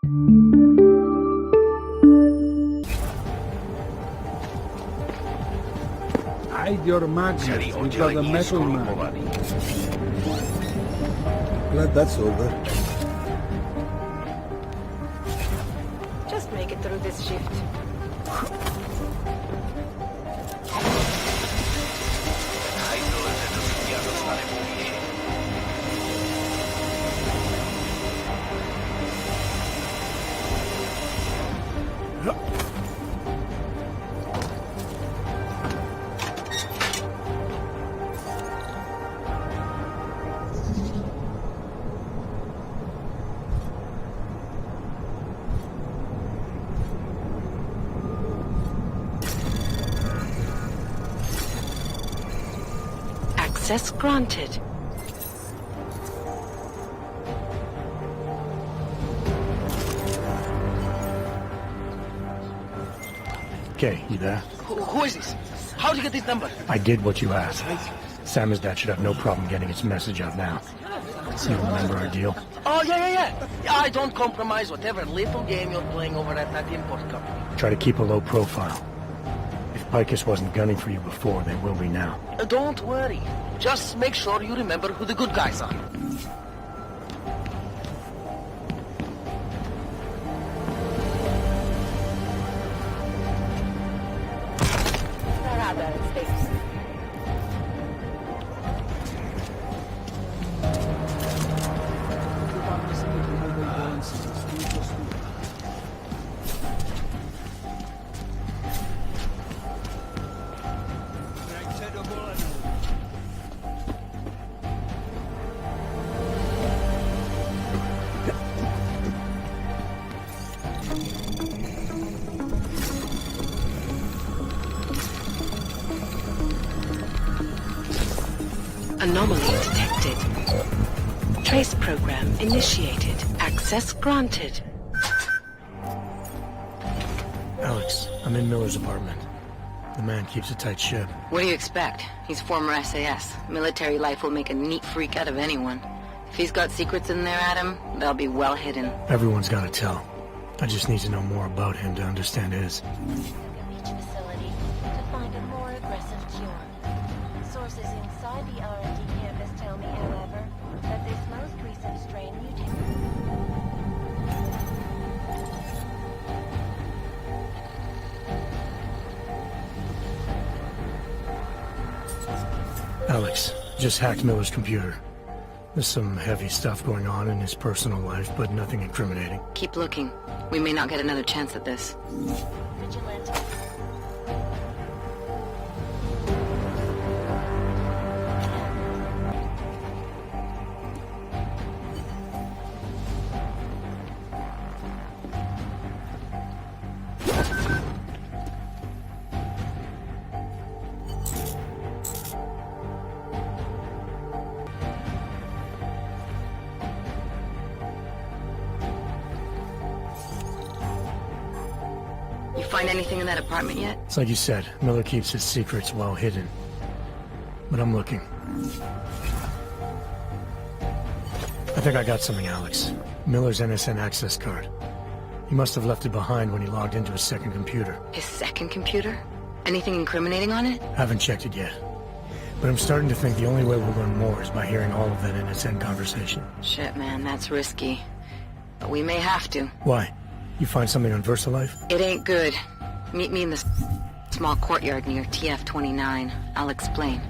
Hide your magnets. We've got a metal man. Glad that's over. Just make it through this shift. Access granted. Okay, you there? Who is this? How'd you get this number? I did what you asked. Samizdat should have no problem getting its message out now. You remember our deal? Oh, yeah. I don't compromise whatever little game you're playing over at that import company. Try to keep a low profile. If Picus wasn't gunning for you before, they will be now. Don't worry. Just make sure you remember who the good guys are. Anomaly detected. Trace program initiated. Access granted. Alex, I'm in Miller's apartment. The man keeps a tight ship. What do you expect? He's former SAS. Military life will make a neat freak out of anyone. If he's got secrets in there, Adam, they'll be well hidden. Everyone's gotta tell. I just need to know more about him to understand his. Each facility to find a more aggressive cure. Sources inside the R&D campus tell me, however, that this most recent strain mutated. Alex, just hacked Miller's computer. There's some heavy stuff going on in his personal life, but nothing incriminating. Keep looking. We may not get another chance at this. Vigilante. Find anything in that apartment yet? It's like you said, Miller keeps his secrets well hidden. But I'm looking. I think I got something, Alex. Miller's NSN access card. He must have left it behind when he logged into his second computer. His second computer? Anything incriminating on it? Haven't checked it yet. But I'm starting to think the only way we'll learn more is by hearing all of that NSN conversation. Shit, man, that's risky. But we may have to. Why? You find something on VersaLife? It ain't good. Meet me in the small courtyard near TF-29. I'll explain.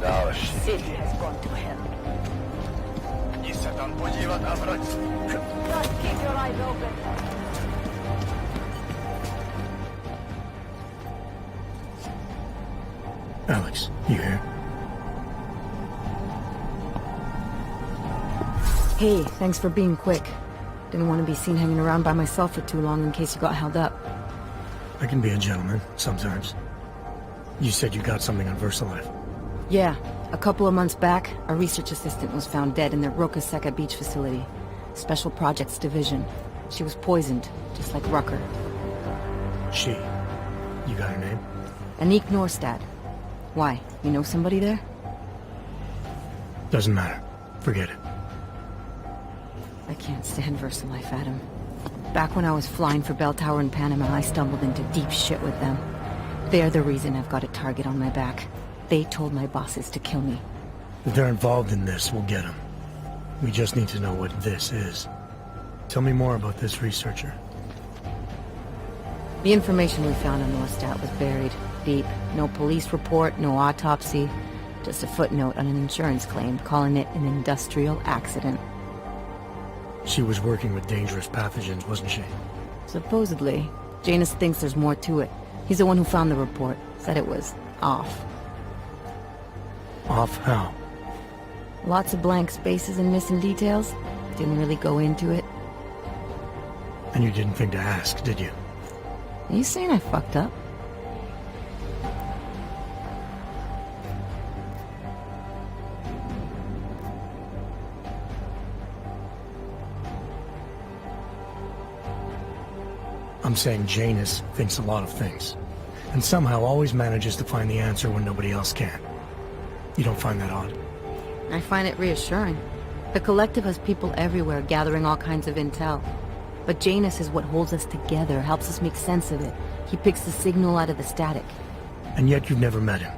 City has gone to hell. Just keep your eyes open. Alex, you here? Hey, thanks for being quick. Didn't want to be seen hanging around by myself for too long in case you got held up. I can be a gentleman, sometimes. You said you got something on VersaLife. Yeah, a couple of months back, a research assistant was found dead in the Roka Seca beach facility. Special Projects Division. She was poisoned, just like Rucker. She. You got her name? Anik Norstad. Why? You know somebody there? Doesn't matter. Forget it. I can't stand VersaLife, Adam. Back when I was flying for Bell Tower in Panama, I stumbled into deep shit with them. They're the reason I've got a target on my back. They told my bosses to kill me. If they're involved in this, we'll get them. We just need to know what this is. Tell me more about this researcher. The information we found on Norstad was buried deep. No police report, no autopsy. Just a footnote on an insurance claim calling it an industrial accident. She was working with dangerous pathogens, wasn't she? Supposedly. Janus thinks there's more to it. He's the one who found the report. Said it was off. Off how? Lots of blank spaces and missing details. Didn't really go into it. And you didn't think to ask, did you? Are you saying I fucked up? I'm saying Janus thinks a lot of things. And somehow always manages to find the answer when nobody else can. You don't find that odd? I find it reassuring. The Collective has people everywhere gathering all kinds of intel. But Janus is what holds us together, helps us make sense of it. He picks the signal out of the static. And yet you've never met him.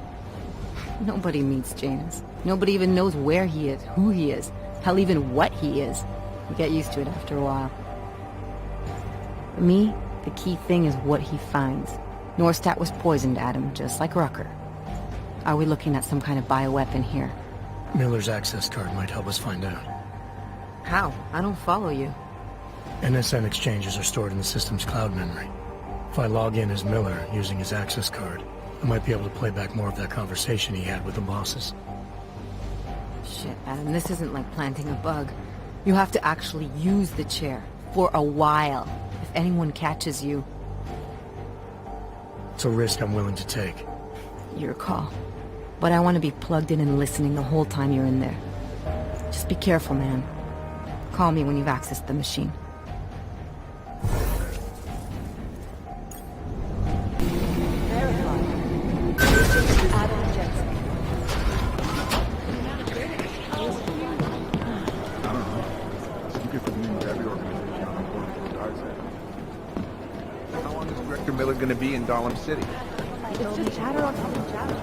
Nobody meets Janus. Nobody even knows where he is, who he is, hell, even what he is. You get used to it after a while. For me, the key thing is what he finds. Norstad was poisoned, Adam, just like Rucker. Are we looking at some kind of bioweapon here? Miller's access card might help us find out. How? I don't follow you. NSN exchanges are stored in the system's cloud memory. If I log in as Miller using his access card, I might be able to play back more of that conversation he had with the bosses. Shit, Adam, this isn't like planting a bug. You have to actually use the chair. For a while. If anyone catches you... It's a risk I'm willing to take. Your call. But I want to be plugged in and listening the whole time you're in there. Just be careful, man. Call me when you've accessed the machine. Miller going to be in Dahlem City? It's just chatter on top of chatter.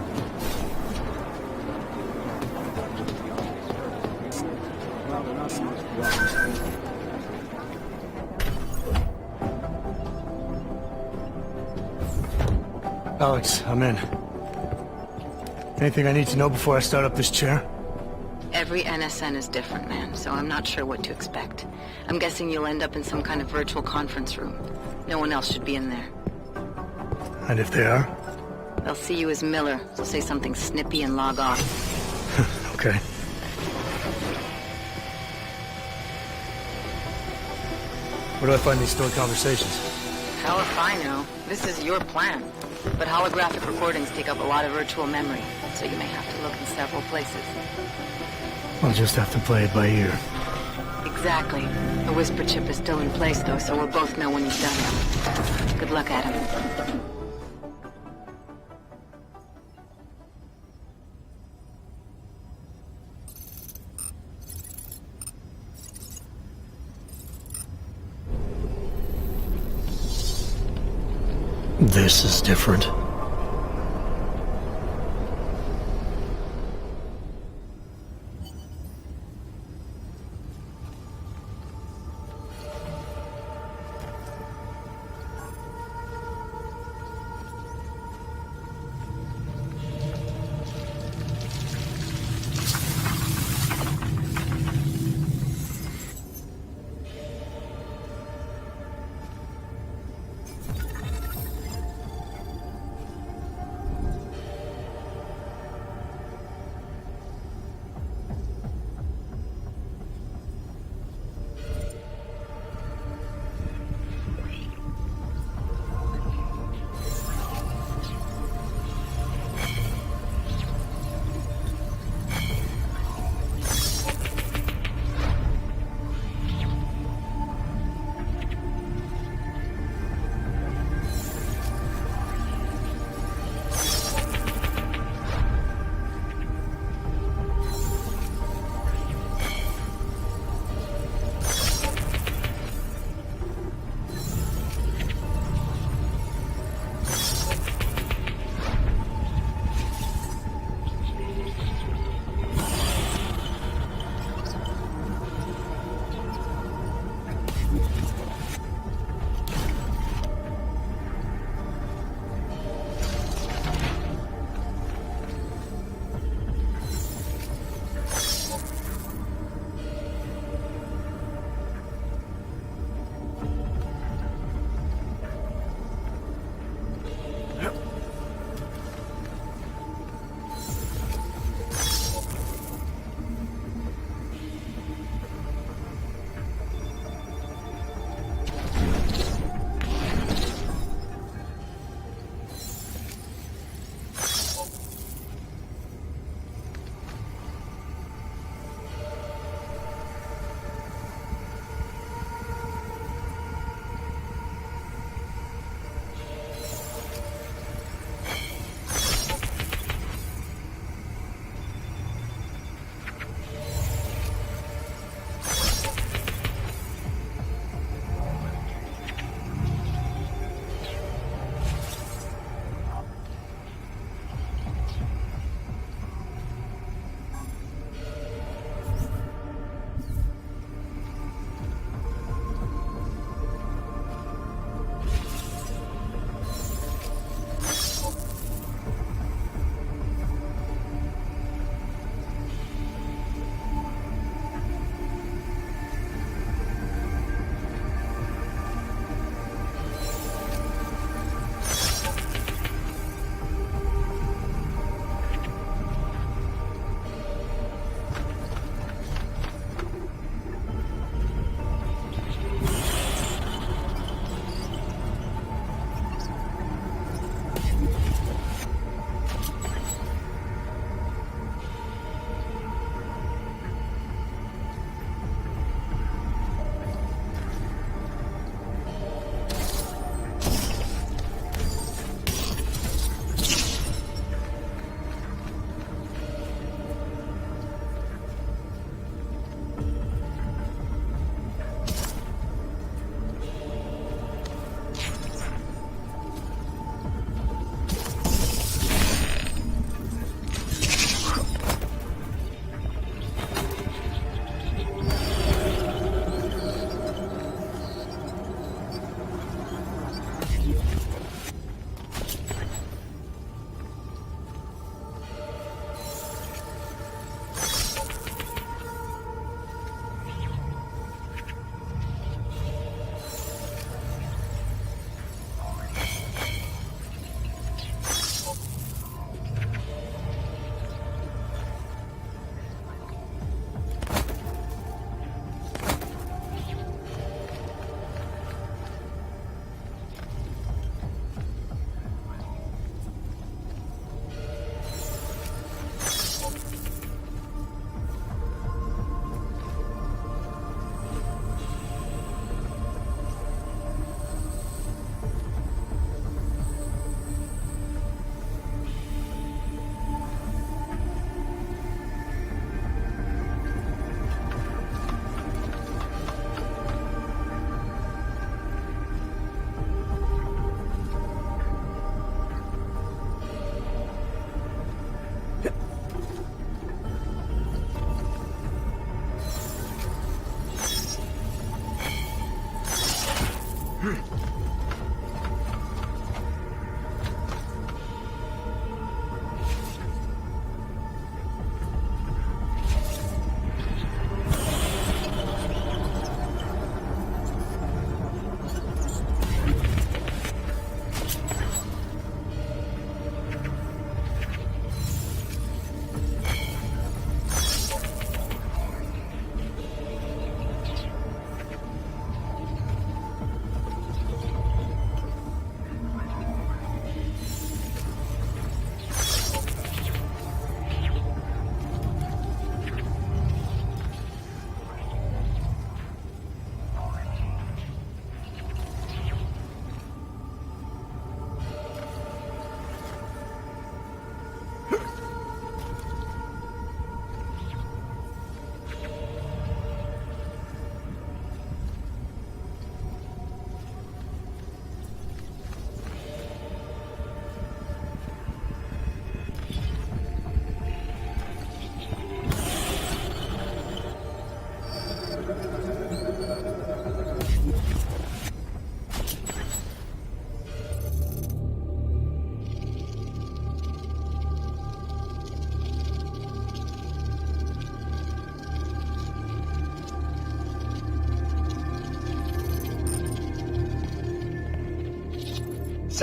Alex, I'm in. Anything I need to know before I start up this chair? Every NSN is different, man, so I'm not sure what to expect. I'm guessing you'll end up in some kind of virtual conference room. No one else should be in there. And if they are? They'll see you as Miller, so say something snippy and log off. Okay. Where do I find these stored conversations? Hell if I know. This is your plan. But holographic recordings take up a lot of virtual memory, so you may have to look in several places. I'll just have to play it by ear. Exactly. The whisper chip is still in place, though, so we'll both know when you've done it. Good luck, Adam. This is different.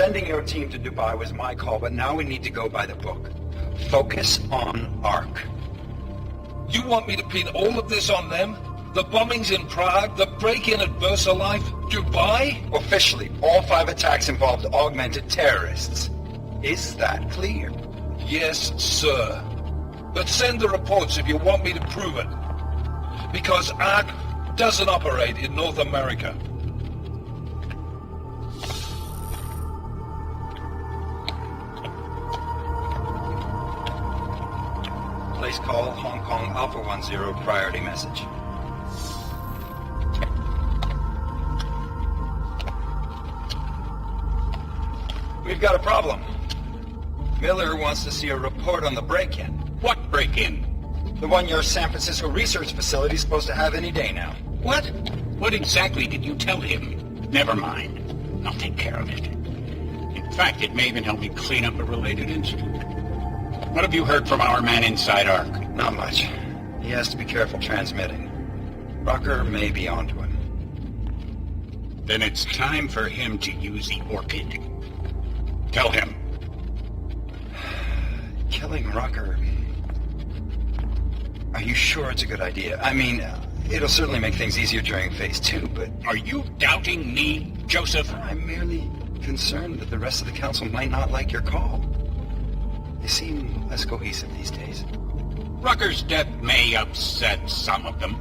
Sending your team to Dubai was my call, but now we need to go by the book. Focus on ARC. You want me to pin all of this on them? The bombings in Prague, the break-in at VersaLife, Dubai? Officially, all 5 attacks involved augmented terrorists. Is that clear? Yes, sir. But send the reports if you want me to prove it. Because ARC doesn't operate in North America. Place call, Hong Kong Alpha 10, priority message. We've got a problem. Miller wants to see a report on the break-in. What break-in? The one your San Francisco research facility is supposed to have any day now. What? What exactly did you tell him? Never mind. I'll take care of it. In fact, it may even help me clean up a related incident. What have you heard from our man inside ARC? Not much. He has to be careful transmitting. Rucker may be onto him. Then it's time for him to use the Orchid. Tell him. Killing Rucker... Are you sure it's a good idea? I mean, it'll certainly make things easier during Phase 2, but... Are you doubting me, Joseph? I'm merely concerned that the rest of the council might not like your call. They seem less cohesive these days. Rucker's death may upset some of them.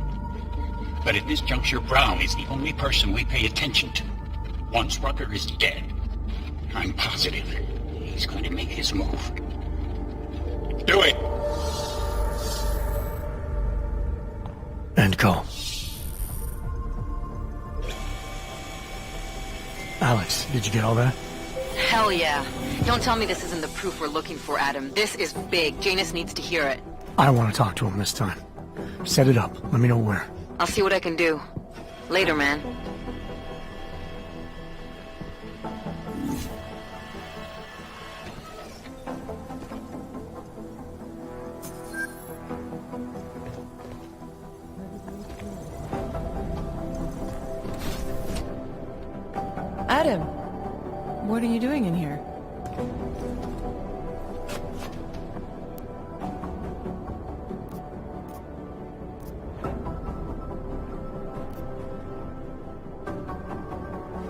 But at this juncture, Brown is the only person we pay attention to. Once Rucker is dead, I'm positive he's going to make his move. Do it! End call. Alex, did you get all that? Hell yeah. Don't tell me this isn't the proof we're looking for, Adam. This is big. Janus needs to hear it. I want to talk to him this time. Set it up. Let me know where. I'll see what I can do. Later, man. Adam, what are you doing in here?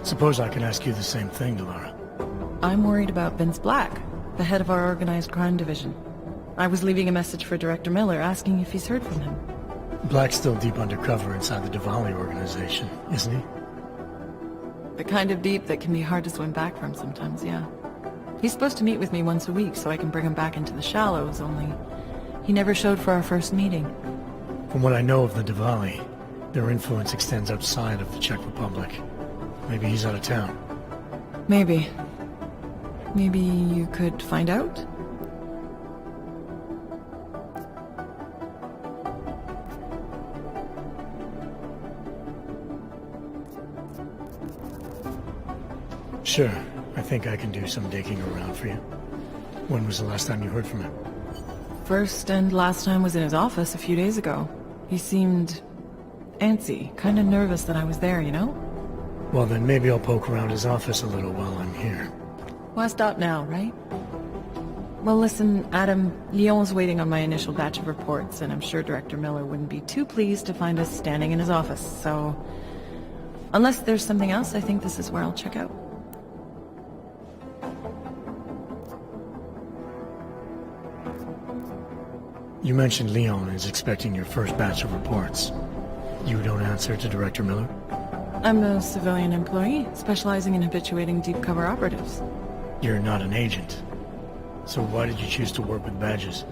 Suppose I can ask you the same thing, Delara. I'm worried about Vince Black, the head of our organized crime division. I was leaving a message for Director Miller asking if he's heard from him. Black's still deep undercover inside the Diwali organization, isn't he? The kind of deep that can be hard to swim back from sometimes, yeah. He's supposed to meet with me once a week so I can bring him back into the shallows, only he never showed for our first meeting. From what I know of the Diwali, their influence extends outside of the Czech Republic. Maybe he's out of town. Maybe. Maybe you could find out? Sure. I think I can do some digging around for you. When was the last time you heard from him? First and last time was in his office a few days ago. He seemed antsy, kind of nervous that I was there, you know? Well, then maybe I'll poke around his office a little while I'm here. Why stop now, right? Well, listen, Adam, Lyon's waiting on my initial batch of reports, and I'm sure Director Miller wouldn't be too pleased to find us standing in his office, so... Unless there's something else, I think this is where I'll check out. You mentioned Leon is expecting your first batch of reports. You don't answer to Director Miller? I'm a civilian employee, specializing in habituating deep cover operatives. You're not an agent. So why did you choose to work with badges?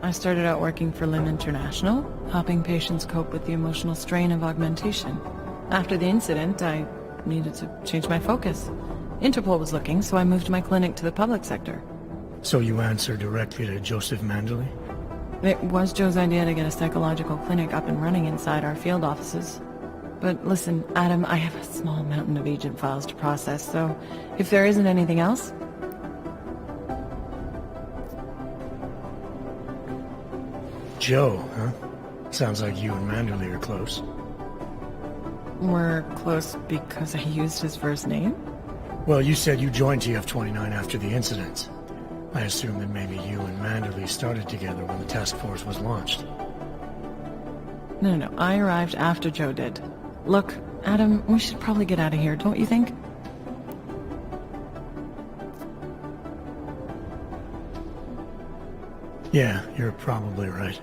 I started out working for LIM International, helping patients cope with the emotional strain of augmentation. After the incident, I needed to change my focus. Interpol was looking, so I moved my clinic to the public sector. So you answer directly to Joseph Mandley? It was Joe's idea to get a psychological clinic up and running inside our field offices. But listen, Adam, I have a small mountain of agent files to process, so if there isn't anything else... Joe, huh? Sounds like you and Mandley are close. We're close because I used his first name? Well, you said you joined TF-29 after the incident. I assume that maybe you and Manderley started together when the task force was launched. No. I arrived after Joe did. Look, Adam, we should probably get out of here, don't you think? Yeah, you're probably right.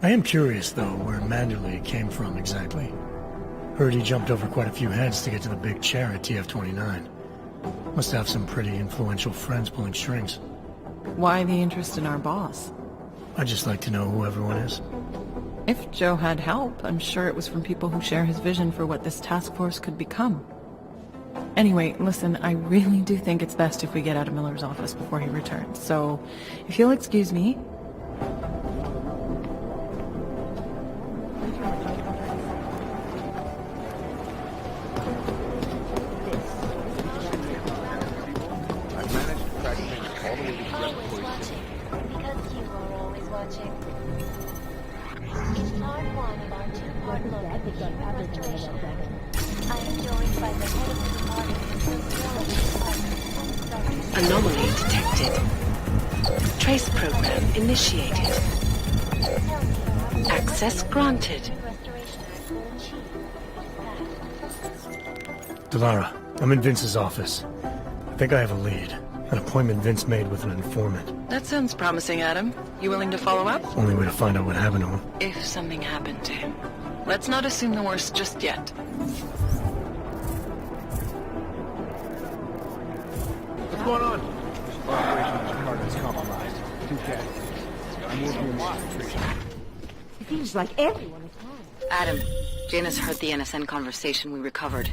I am curious, though, where Manderley came from exactly. Heard he jumped over quite a few heads to get to the big chair at TF-29. Must have some pretty influential friends pulling strings. Why the interest in our boss? I'd just like to know who everyone is. If Joe had help, I'm sure it was from people who share his vision for what this task force could become. Anyway, listen, I really do think it's best if we get out of Miller's office before he returns, so if you'll excuse me... I've managed to track things all the way to Brett Always Police. watching, because you are always watching. In part one of our two-part look at the Human Restoration Act, I am joined by the head of the Department of Sociology Department, Dr. Anomaly detected. Trace program initiated. Tell me, Access granted. Human Restoration Act will achieve its effect. Delara, I'm in Vince's office. I think I have a lead. An appointment Vince made with an informant. That sounds promising, Adam. You willing to follow up? Only way to find out what happened to him. If something happened to him. Let's not assume the worst just yet. What's going on? Operation Carter's compromised. 2K. I'm working on this infiltration. It seems like everyone is fine. Adam, Janus heard the NSN conversation we recovered.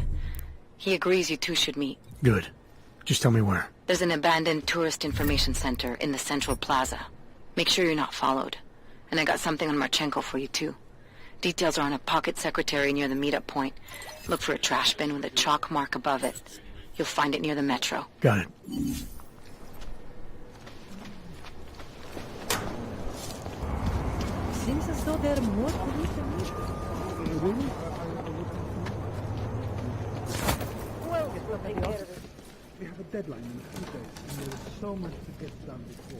He agrees you two should meet. Good. Just tell me where. There's an abandoned tourist information center in the central plaza. Make sure you're not followed. And I got something on Marchenko for you too. Details are on a pocket secretary near the meetup point. Look for a trash bin with a chalk mark above it. You'll find it near the metro. Got it. Seems as though there are more police than usual. We have a deadline in 2 days, and there is so much to get done before.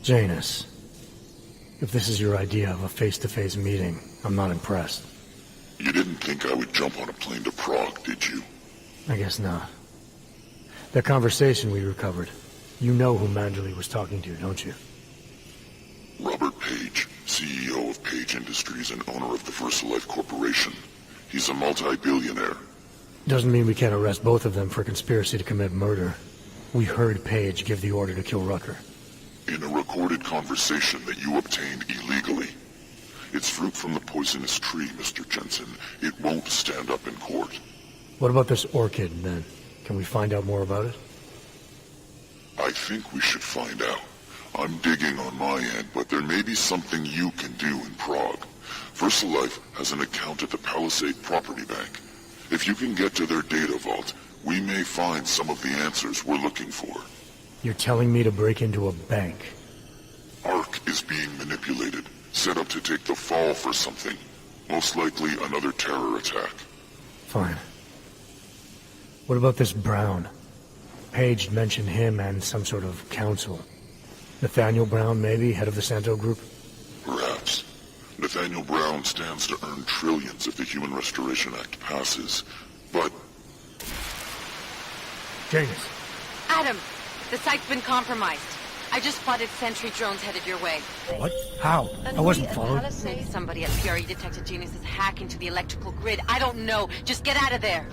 Janus, if this is your idea of a face-to-face meeting, I'm not impressed. You didn't think I would jump on a plane to Prague, did you? I guess not. That conversation we recovered, you know who Manderley was talking to, don't you? Robert Page, CEO of Page Industries and owner of the VersaLife Corporation. He's a multi-billionaire. Doesn't mean we can't arrest both of them for conspiracy to commit murder. We heard Page give the order to kill Rucker. In a recorded conversation that you obtained illegally. It's fruit from the poisonous tree, Mr. Jensen. It won't stand up in court. What about this orchid, then? Can we find out more about it? I think we should find out. I'm digging on my end, but there may be something you can do in Prague. VersaLife has an account at the Palisade Property Bank. If you can get to their data vault, we may find some of the answers we're looking for. You're telling me to break into a bank? Ark is being manipulated, set up to take the fall for something. Most likely another terror attack. Fine. What about this Brown? Page mentioned him and some sort of council. Nathaniel Brown, maybe, head of the Santo Group? Perhaps. Nathaniel Brown stands to earn trillions if the Human Restoration Act passes, but... Janus. Adam, the site's been compromised. I just spotted sentry drones headed your way. What? How? I wasn't followed. Maybe somebody at PRE detected Janus's hack into the electrical grid. I don't know. Just get out of there.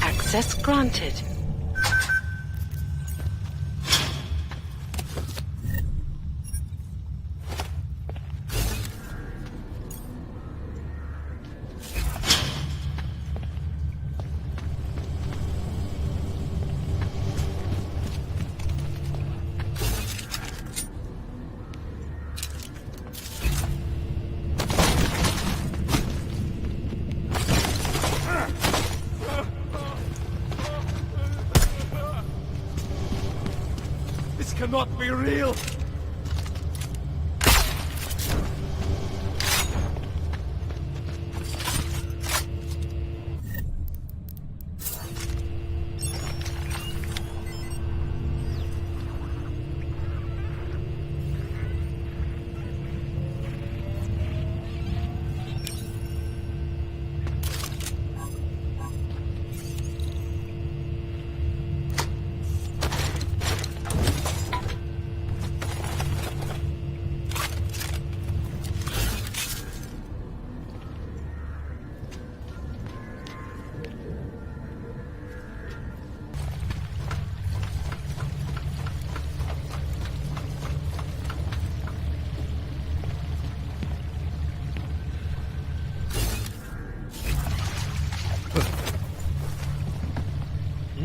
Access granted. Cannot be real!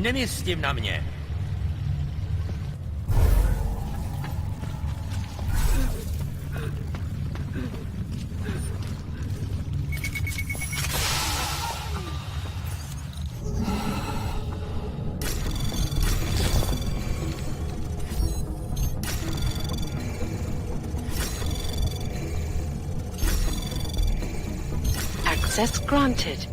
Nemyslím na mě. Access granted.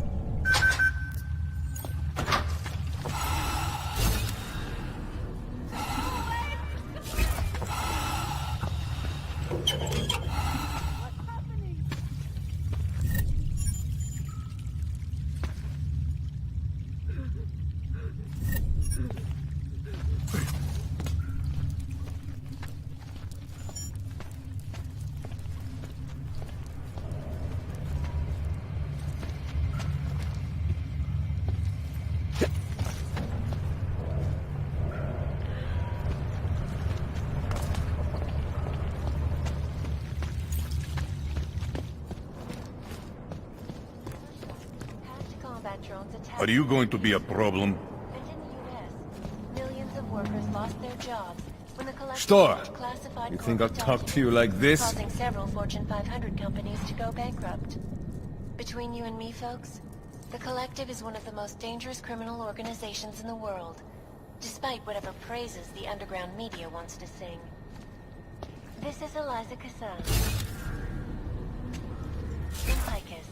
Are you going to be a problem? And in the US, millions of workers lost their jobs when the collective Что? classified You think I'll corporate talk to you like this? causing several Fortune 500 companies to go bankrupt. Between you and me, folks, the collective is one of the most dangerous criminal organizations in the world, despite whatever praises the underground media wants to sing. This is Eliza Cassan. In Lycus.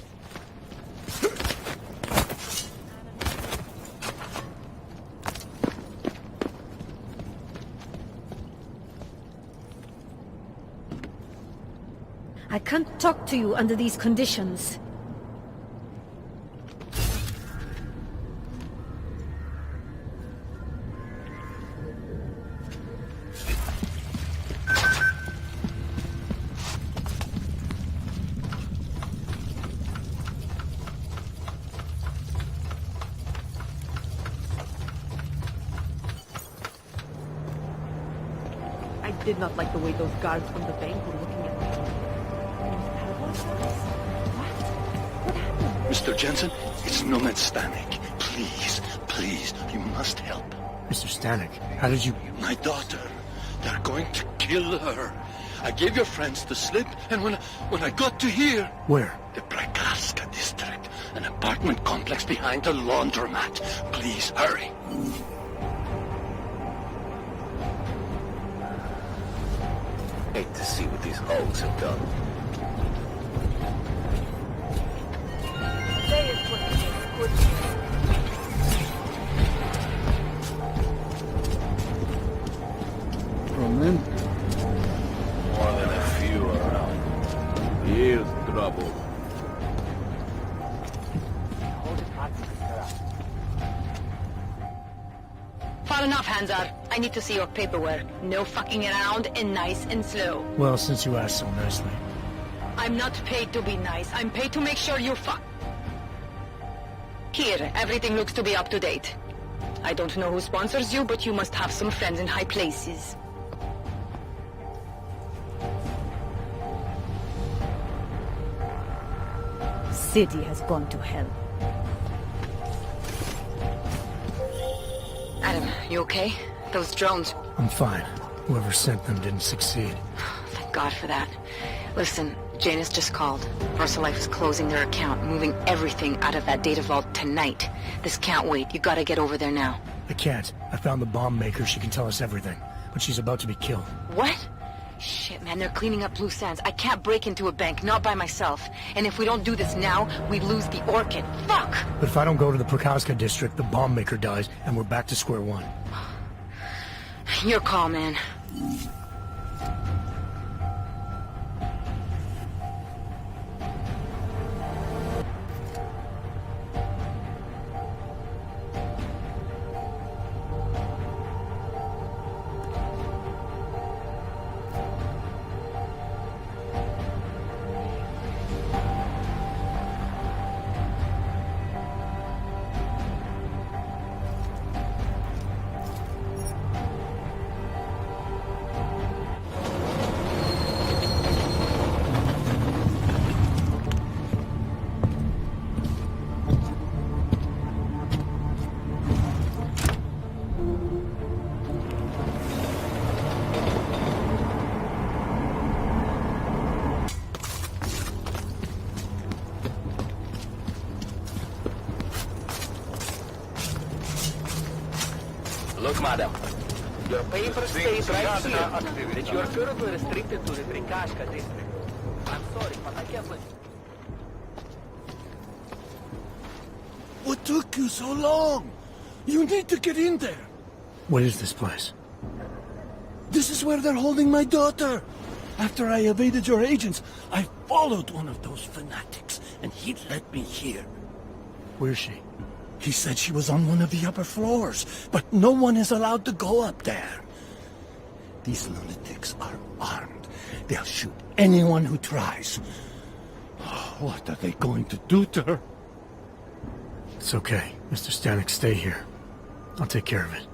I can't talk to you under these conditions. I did not like the way those guards from the bank were looking at me. Mr. Jensen, it's Nomad Stanek. Please, please, you must help. Mr. Stanek, how did you... My daughter. They're going to kill her. I gave your friends the slip, and when I got to here... Where? The Prekarska district. An apartment complex behind the laundromat. Please, hurry. Hate to see what these hogs have done. From them? More than a few around. Here's trouble. Far enough, Hanzar. I need to see your paperwork. No fucking around and nice and slow. Well, since you asked so nicely. I'm not paid to be nice. I'm paid to make sure you fuck. Here, everything looks to be up to date. I don't know who sponsors you, but you must have some friends in high places. City has gone to hell. Adam, you okay? Those drones... I'm fine. Whoever sent them didn't succeed. Thank God for that. Listen, Janus just called. VersaLife is closing their account, moving everything out of that data vault tonight. This can't wait. You gotta get over there now. I can't. I found the bomb maker. She can tell us everything. But she's about to be killed. What? Shit, man, they're cleaning up loose ends. I can't break into a bank, not by myself. And if we don't do this now, we lose the Orchid. Fuck! But if I don't go to the Prakaska district, the bomb maker dies, and we're back to square one. Your call, man. Look, madam. Your papers state right here that you are currently restricted to the Prikashka district. I'm sorry, but I can't let... What took you so long? You need to get in there. What is this place? This is where they're holding my daughter. After I evaded your agents, I followed one of those fanatics, and he led me here. Where's she? He said she was on one of the upper floors, but no one is allowed to go up there. These lunatics are armed. They'll shoot anyone who tries. What are they going to do to her? It's okay. Mr. Stanek, stay here. I'll take care of it.